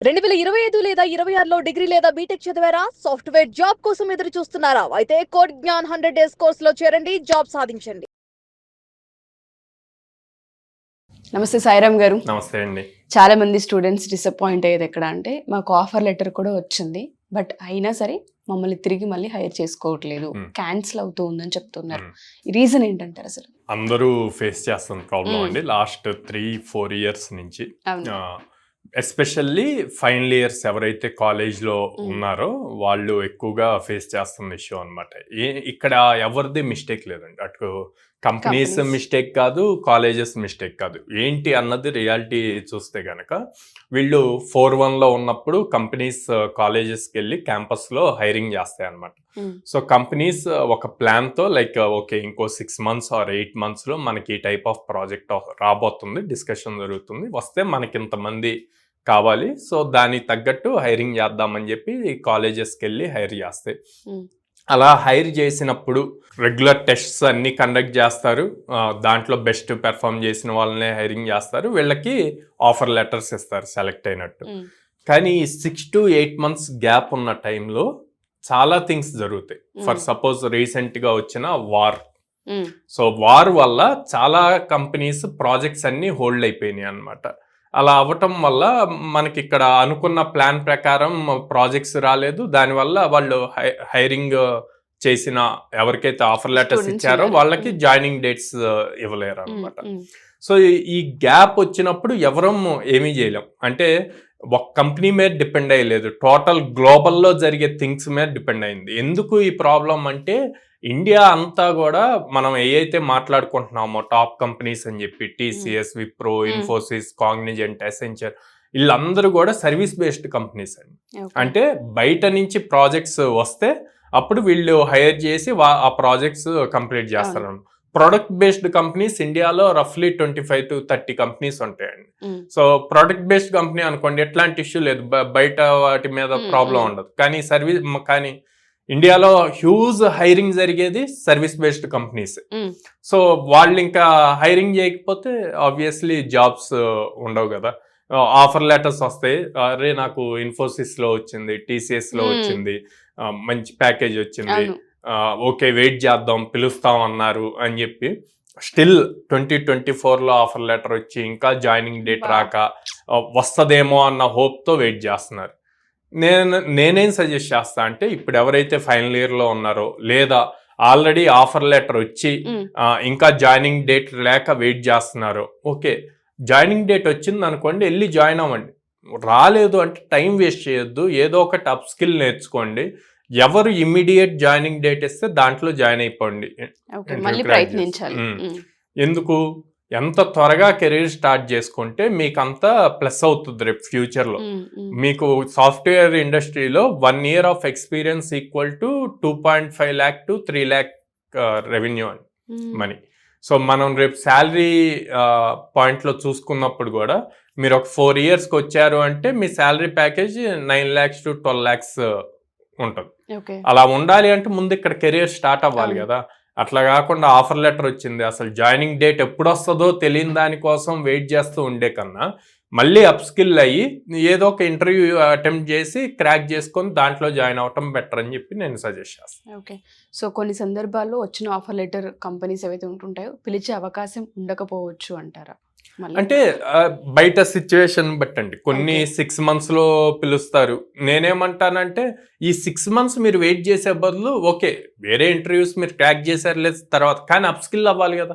2025 లేదా 26లో డిగ్రీ లేదా బీటెక్ చదివారా? సాఫ్ట్‌వేర్ జాబ్ కోసం ఎదురు చూస్తున్నారా? అయితే కోడ్ జ్ఞాన్ 100 డేస్ కోర్సులో చేరండి, జాబ్ సాధించండి. నమస్తే సాయిరామ్ గారు. నమస్తే అండి. చాలా మంది స్టూడెంట్స్ డిసప్పాయింట్ అయ్యేది ఎక్కడ అంటే మాకు ఆఫర్ లెటర్ కూడా వచ్చింది, బట్ అయినా సరే మమ్మల్ని తిరిగి మళ్ళీ హైర్ చేసుకోవట్లేదు, క్యాన్సిల్ అవుతూ ఉందని చెప్తున్నారు. ఈ రీజన్ ఏంటంటారు అసలు? అందరూ ఫేస్ చేస్తున్న ప్రాబ్లం అండి లాస్ట్ 3-4 ఇయర్స్ నుంచి. ఎస్పెషల్లీ ఫైనల్ ఇయర్స్ ఎవరైతే కాలేజ్లో ఉన్నారో వాళ్ళు ఎక్కువగా ఫేస్ చేస్తున్న ఇష్యూ అనమాట. ఇక్కడ ఎవరిది మిస్టేక్ లేదండి, అటు కంపెనీస్ మిస్టేక్ కాదు, కాలేజెస్ మిస్టేక్ కాదు. ఏంటి అన్నది రియాలిటీ చూస్తే కనుక వీళ్ళు 4-1లో ఉన్నప్పుడు కంపెనీస్ కాలేజెస్కి వెళ్ళి క్యాంపస్లో హైరింగ్ చేస్తాయి అనమాట. సో కంపెనీస్ ఒక ప్లాన్తో లైక్ ఓకే ఇంకో 6 months ఆర్ 8 monthsలో మనకి ఈ టైప్ ఆఫ్ ప్రాజెక్ట్ రాబోతుంది, డిస్కషన్ జరుగుతుంది, వస్తే మనకి ఇంతమంది కావాలి, సో దానికి తగ్గట్టు హైరింగ్ చేద్దామని చెప్పి కాలేజెస్కి వెళ్ళి హైర్ చేస్తాయి. అలా హైర్ చేసినప్పుడు రెగ్యులర్ టెస్ట్స్ అన్ని కండక్ట్ చేస్తారు, దాంట్లో బెస్ట్ పెర్ఫామ్ చేసిన వాళ్ళనే హైరింగ్ చేస్తారు, వీళ్ళకి ఆఫర్ లెటర్స్ ఇస్తారు సెలెక్ట్ అయినట్టు. కానీ 6 to 8 months గ్యాప్ ఉన్న టైంలో చాలా థింగ్స్ జరుగుతాయి. ఫర్ సపోజ్ రీసెంట్గా వచ్చిన వార్. సో వార్ వల్ల చాలా కంపెనీస్ ప్రాజెక్ట్స్ అన్ని హోల్డ్ అయిపోయినాయి అనమాట. అలా అవ్వటం వల్ల మనకి ఇక్కడ అనుకున్న ప్లాన్ ప్రకారం ప్రాజెక్ట్స్ రాలేదు, దానివల్ల వాళ్ళు హైరింగ్ చేసిన ఎవరికైతే ఆఫర్ లెటర్స్ ఇచ్చారో వాళ్ళకి జాయినింగ్ డేట్స్ ఇవ్వలేరు అనమాట. సో ఈ గ్యాప్ వచ్చినప్పుడు ఎవరం ఏమీ చేయలేం, అంటే ఒక కంపెనీ మీద డిపెండ్ అయ్యలేదు, టోటల్ గ్లోబల్లో జరిగే థింగ్స్ మీద డిపెండ్ అయింది. ఎందుకు ఈ ప్రాబ్లం అంటే ఇండియా అంతా కూడా మనం ఏవైతే మాట్లాడుకుంటున్నామో టాప్ కంపెనీస్ అని చెప్పి TCS, Wipro, Infosys, Cognizant, Accenture, వీళ్ళందరూ కూడా సర్వీస్ బేస్డ్ కంపెనీస్ అండి. అంటే బయట నుంచి ప్రాజెక్ట్స్ వస్తే అప్పుడు వీళ్ళు హైర్ చేసి ఆ ప్రాజెక్ట్స్ కంప్లీట్ చేస్తారు. ప్రొడక్ట్ బేస్డ్ కంపెనీస్ ఇండియాలో రఫ్లీ 25 to 30 కంపెనీస్ ఉంటాయండి. సో ప్రొడక్ట్ బేస్డ్ కంపెనీ అనుకోండి ఎట్లాంటి ఇష్యూ లేదు, బయట వాటి మీద ప్రాబ్లం ఉండదు. కానీ ఇండియాలో హ్యూజ్ హైరింగ్ జరిగేది సర్వీస్ బేస్డ్ కంపెనీస్. సో వాళ్ళు ఇంకా హైరింగ్ చేయకపోతే ఆబ్వియస్లీ జాబ్స్ ఉండవు కదా. ఆఫర్ లెటర్స్ వస్తాయి, అరే నాకు ఇన్ఫోసిస్లో వచ్చింది, టీసీఎస్లో వచ్చింది, మంచి ప్యాకేజ్ వచ్చింది, ఓకే వెయిట్ చేద్దాం పిలుస్తాం అన్నారు అని చెప్పి స్టిల్ 2024లో ఆఫర్ లెటర్ వచ్చి ఇంకా జాయినింగ్ డేట్ రాక వస్తుందేమో అన్న హోప్తో వెయిట్ చేస్తున్నారు. నేనేం సజెస్ట్ చేస్తా అంటే ఇప్పుడు ఎవరైతే ఫైనల్ ఇయర్లో ఉన్నారో లేదా ఆల్రెడీ ఆఫర్ లెటర్ వచ్చి ఇంకా జాయినింగ్ డేట్ లేక వెయిట్ చేస్తున్నారో, ఓకే జాయినింగ్ డేట్ వచ్చింది అనుకోండి వెళ్ళి జాయిన్ అవ్వండి. రాలేదు అంటే టైం వేస్ట్ చేయొద్దు, ఏదో ఒకటి అప్ స్కిల్ నేర్చుకోండి. ఎవరు ఇమ్మీడియట్ జాయినింగ్ డేట్ ఇస్తే దాంట్లో జాయిన్ అయిపోండి. ఎందుకు ఎంత త్వరగా కెరీర్ స్టార్ట్ చేసుకుంటే మీకు అంత ప్లస్ అవుతుంది రేపు ఫ్యూచర్లో. మీకు సాఫ్ట్వేర్ ఇండస్ట్రీలో 1 year of experience equal to 2.5 lakh to 3 lakh revenue అని మనీ. సో మనం రేపు శాలరీ పాయింట్లో చూసుకున్నప్పుడు కూడా మీరు ఒక 4 yearsకి వచ్చారు అంటే మీ salary package 9 lakhs to 12 lakhs ఉంటుంది. అలా ఉండాలి అంటే ముందు ఇక్కడ కెరీర్ స్టార్ట్ అవ్వాలి కదా. అట్లా కాకుండా ఆఫర్ లెటర్ వచ్చింది అసలు జాయినింగ్ డేట్ ఎప్పుడు వస్తుందో తెలియని దానికోసం వెయిట్ చేస్తూ ఉండే కన్నా మళ్ళీ అప్ స్కిల్ అయ్యి ఏదో ఒక ఇంటర్వ్యూ అటెంప్ట్ చేసి క్రాక్ చేసుకొని దాంట్లో జాయిన్ అవటం బెటర్ అని చెప్పి నేను సజెస్ట్ చేస్తాను. ఓకే, సో కొన్ని సందర్భాల్లో వచ్చిన ఆఫర్ లెటర్ కంపెనీస్ ఏవైతే ఉంటుంటాయో పిలిచే అవకాశం ఉండకపోవచ్చు అంటారా? అంటే బయట సిచ్యువేషన్ బట్టండి, కొన్ని 6 monthsలో పిలుస్తారు. నేనేమంటానంటే ఈ 6 months మీరు వెయిట్ చేసే బదులు ఓకే వేరే ఇంటర్వ్యూస్ మీరు క్రాక్ చేశారు లేదు తర్వాత, కానీ అప్ స్కిల్ అవ్వాలి కదా.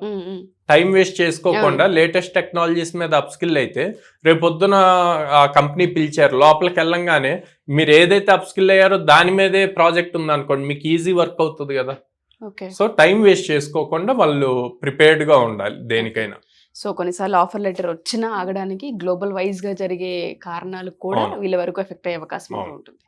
టైం వేస్ట్ చేసుకోకుండా లేటెస్ట్ టెక్నాలజీస్ మీద అప్ స్కిల్ అయితే రేపొద్దున ఆ కంపెనీ పిలిచారు లోపలికి వెళ్ళంగానే మీరు ఏదైతే అప్ స్కిల్ అయ్యారో దాని మీదే ప్రాజెక్ట్ ఉందనుకోండి మీకు ఈజీ వర్క్ అవుతుంది కదా. సో టైం వేస్ట్ చేసుకోకుండా వాళ్ళు ప్రిపేర్డ్గా ఉండాలి దేనికైనా. సో కొన్నిసార్లు ఆఫర్ లెటర్ వచ్చినా ఆగడానికి గ్లోబల్ వైజ్గా జరిగే కారణాలు కూడా వీళ్ళ వరకు ఎఫెక్ట్ అయ్యే అవకాశం ఉంటుంది.